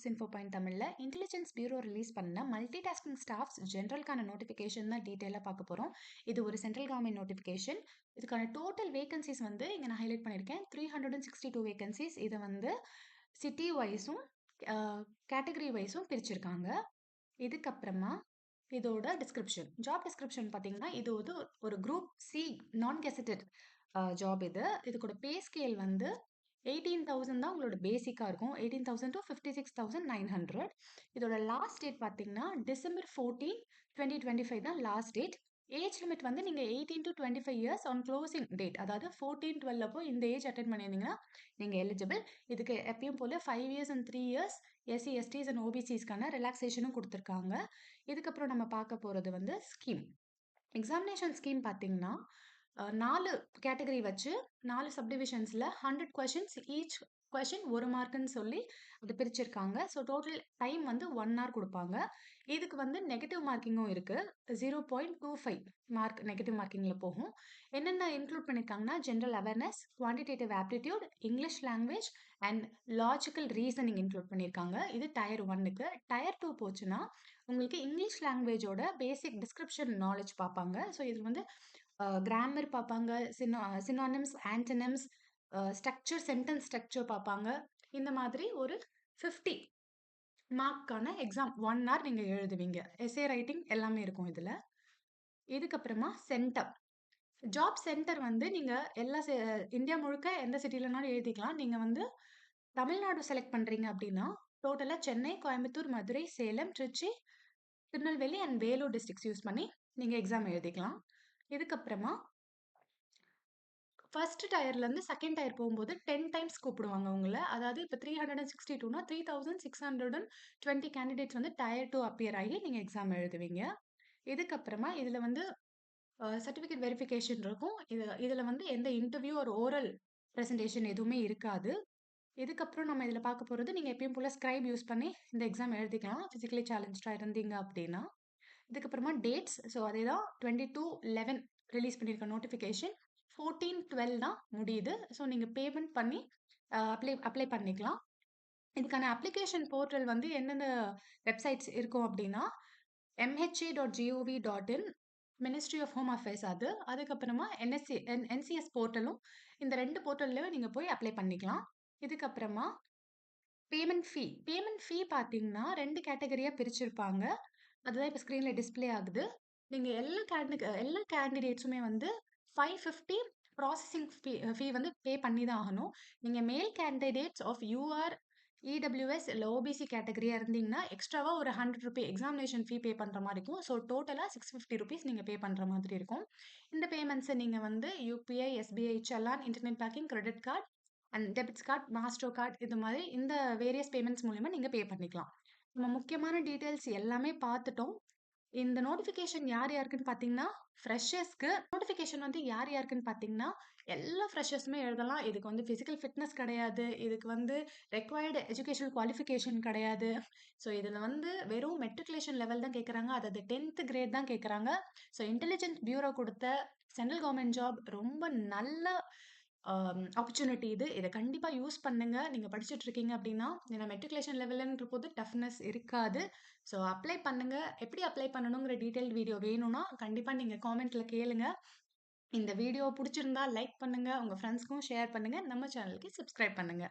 Jobs info point தமிழ்ல intelligence bureau release பண்ண multi tasking staffs ஜென்ரலுக்கான notification தான் டீட்டெயிலாக பார்க்க போகிறோம். இது ஒரு சென்ட்ரல் கவர்மெண்ட் நோட்டிஃபிகேஷன். இதுக்கான டோட்டல் வேகன்சிஸ் வந்து இங்கே நான் ஹைலைட் பண்ணியிருக்கேன். 362 வேகன்சிஸ். இதை வந்து சிட்டி வைஸும் கேட்டகரி வைஸும் பிரிச்சிருக்காங்க. இதுக்கப்புறமா இதோட டிஸ்கிரிப்ஷன், ஜாப் டிஸ்கிரிப்ஷன் பார்த்தீங்கன்னா இது வந்து ஒரு குரூப் சி நான் கெசட்டட் ஜாப். இதுக்கூட பே ஸ்கேல் வந்து 18,000 தான் உங்களோட பேசிக்காக இருக்கும். 18,000 to 56,900. இதோட லாஸ்ட் டேட் பார்த்தீங்கன்னா December 14, 2025 தான் லாஸ்ட் டேட். ஏஜ் லிமிட் வந்து நீங்கள் 18 to 25 years on closing date, அதாவது 14/12 அப்போ இந்த ஏஜ் அட்டன் பண்ணியிருந்தீங்கன்னா நீங்கள் எலிஜிபிள். இதுக்கு எப்பயும் போல் 5 years and 3 years SC STs and ஓபிசிஸ்க்கான ரிலாக்ஸேஷனும் கொடுத்துருக்காங்க. இதுக்கப்புறம் நம்ம பார்க்க போகிறது வந்து ஸ்கீம். எக்ஸாமினேஷன் ஸ்கீம் பார்த்தீங்கன்னா 4 கேட்டகரி வச்சு 4 சப்டிவிஷன்ஸில் 100 கொஷின்ஸ், ஈச் கொஷின் 1 மார்க்குன்னு சொல்லி அது பிரிச்சிருக்காங்க. ஸோ டோட்டல் டைம் வந்து 1 hour கொடுப்பாங்க. இதுக்கு வந்து நெகட்டிவ் மார்க்கிங்கும் இருக்குது. 0.25 மார்க் நெகட்டிவ் மார்க்கிங்கில் போகும். என்னென்ன இன்க்ளூட் பண்ணியிருக்காங்கன்னா general awareness, quantitative aptitude, English language and logical reasoning include பண்ணியிருக்காங்க. இது டயர் 1க்கு. டயர் 2 போச்சுன்னா உங்களுக்கு இங்கிலீஷ் லாங்குவேஜோட பேசிக் டிஸ்கிரிப்ஷன் நாலேஜ் பார்ப்பாங்க. ஸோ இது வந்து கிராமர் பார்ப்பாங்க, synonyms, antonyms, structure, sentence structure பார்ப்பாங்க. இந்த மாதிரி ஒரு 50 மார்க்கான எக்ஸாம் 1 hour நீங்கள் எழுதுவீங்க. எஸ்ஏ ரைட்டிங் எல்லாமே இருக்கும் இதில். இதுக்கப்புறமா சென்டர், ஜாப் சென்டர் வந்து நீங்கள் எல்லா இந்தியா முழுக்க எந்த சிட்டிலனாலும் எழுதிக்கலாம். நீங்கள் வந்து தமிழ்நாடு செலக்ட் பண்ணுறீங்க அப்படின்னா டோட்டலாக Chennai, Coimbatore, Madurai, Salem, Trichy, Tirunelveli and Vellore districts use பண்ணி நீங்கள் எக்ஸாம் எழுதிக்கலாம். இதுக்கப்புறமா ஃபர்ஸ்ட் டயர்லேருந்து செகண்ட் டயர் போகும்போது 10 டைம்ஸ் கூப்பிடுவாங்க உங்களை. அதாவது இப்போ 362னா 3620 கேண்டிடேட்ஸ் வந்து டயர் 2 அப்பியர் ஆகி நீங்கள் எக்ஸாம் எழுதுவீங்க. இதுக்கப்புறமா இதில் வந்து சர்டிஃபிகேட் வெரிஃபிகேஷன் இருக்கும். இதில் வந்து எந்த இன்டர்வியூ ஒரு ஓரல் ப்ரெசன்டேஷன் எதுவுமே இருக்காது. இதுக்கப்புறம் நம்ம இதில் பார்க்க போகிறது, நீங்கள் எப்பயும் போல் ஸ்க்ரைப் யூஸ் பண்ணி இந்த எக்ஸாம் எழுதிக்கலாம் ஃபிசிக்கலி சேலஞ்சாக இருந்தீங்க அப்படின்னா. இதுக்கப்புறமா டேட்ஸ், ஸோ அதே தான் 22/11 ரிலீஸ் பண்ணியிருக்க நோட்டிஃபிகேஷன். 14/12 தான் முடியுது. ஸோ நீங்கள் பேமெண்ட் பண்ணி அப்ளை பண்ணிக்கலாம். இதுக்கான அப்ளிகேஷன் போர்ட்டல் வந்து எந்தெந்த வெப்சைட்ஸ் இருக்கும் அப்படின்னா mha.gov.in, ministry of home affairs அது. அதுக்கப்புறமா NCS போர்ட்டலும். இந்த 2 போர்ட்டல்லையும் நீங்கள் போய் அப்ளை பண்ணிக்கலாம். இதுக்கப்புறமா பேமெண்ட் ஃபீ பார்த்தீங்கன்னா 2 கேட்டகரியாக பிரிச்சிருப்பாங்க. அதுதான் இப்போ ஸ்க்ரீனில் டிஸ்பிளே ஆகுது. நீங்கள் எல்லா கேண்டிடேட்ஸுமே வந்து 550 ப்ராசஸிங் ஃபீ வந்து பே பண்ணி தான் ஆகணும். நீங்கள் மேல் கேண்டிடேட்ஸ் ஆஃப் யூஆர், இடபிள்யூஎஸ் இல்லை ஓபிசி கேட்டகரியாக இருந்தீங்கன்னா எக்ஸ்ட்ராவாக ஒரு 100 ரூபி எக்ஸாமினேஷன் ஃபீ பே பண்ணுற மாதிரி இருக்கும். ஸோ டோட்டலாக 650 rupees நீங்கள் பே பண்ணுற மாதிரி இருக்கும். இந்த பேமெண்ட்ஸை நீங்கள் வந்து UPI, SBI, challan, internet banking, credit card and debits card, master card, இது மாதிரி இந்த வேரியஸ் பேமெண்ட்ஸ் மூலிமா நீங்கள் பே பண்ணிக்கலாம். நம்ம முக்கியமான டீட்டெயில்ஸ் எல்லாமே பார்த்துட்டோம். இந்த நோட்டிஃபிகேஷன் யார் யாருக்குன்னு பார்த்தீங்கன்னா ஃப்ரெஷர்ஸ்க்கு. நோட்டிஃபிகேஷன் வந்து யார் யாருக்குன்னு பார்த்தீங்கன்னா எல்லா ஃப்ரெஷர்ஸுமே எழுதலாம். இதுக்கு வந்து ஃபிசிக்கல் ஃபிட்னஸ் கிடையாது. இதுக்கு வந்து ரெக்வயர்டு எஜுகேஷனல் குவாலிஃபிகேஷன் கிடையாது. ஸோ இதில் வந்து வெறும் மெட்ரிகுலேஷன் லெவல் தான் கேட்குறாங்க, அதாவது 10th கிரேட் தான் கேட்குறாங்க. ஸோ இன்டெலிஜென்ஸ் பியூரோ கொடுத்த சென்ட்ரல் கவர்மெண்ட் ஜாப் ரொம்ப நல்ல ஆப்பர்ச்சுனிட்டி இது. இதை கண்டிப்பாக யூஸ் பண்ணுங்க. நீங்கள் படிச்சுட்டு இருக்கீங்க அப்படின்னா, ஏன்னா மெட்ரிகுலேஷன் லெவலுன்ற போது டஃப்னஸ் இருக்காது. ஸோ அப்ளை பண்ணுங்க. எப்படி அப்ளை பண்ணணுங்கிற டீட்டெயில் வீடியோ வேணும்னா கண்டிப்பாக நீங்கள் காமெண்ட்டில் கேளுங்க. இந்த வீடியோ பிடிச்சிருந்தா லைக் பண்ணுங்க, உங்கள் ஃப்ரெண்ட்ஸ்க்கும் ஷேர் பண்ணுங்க, நம்ம சேனலுக்கு சப்ஸ்கிரைப் பண்ணுங்க.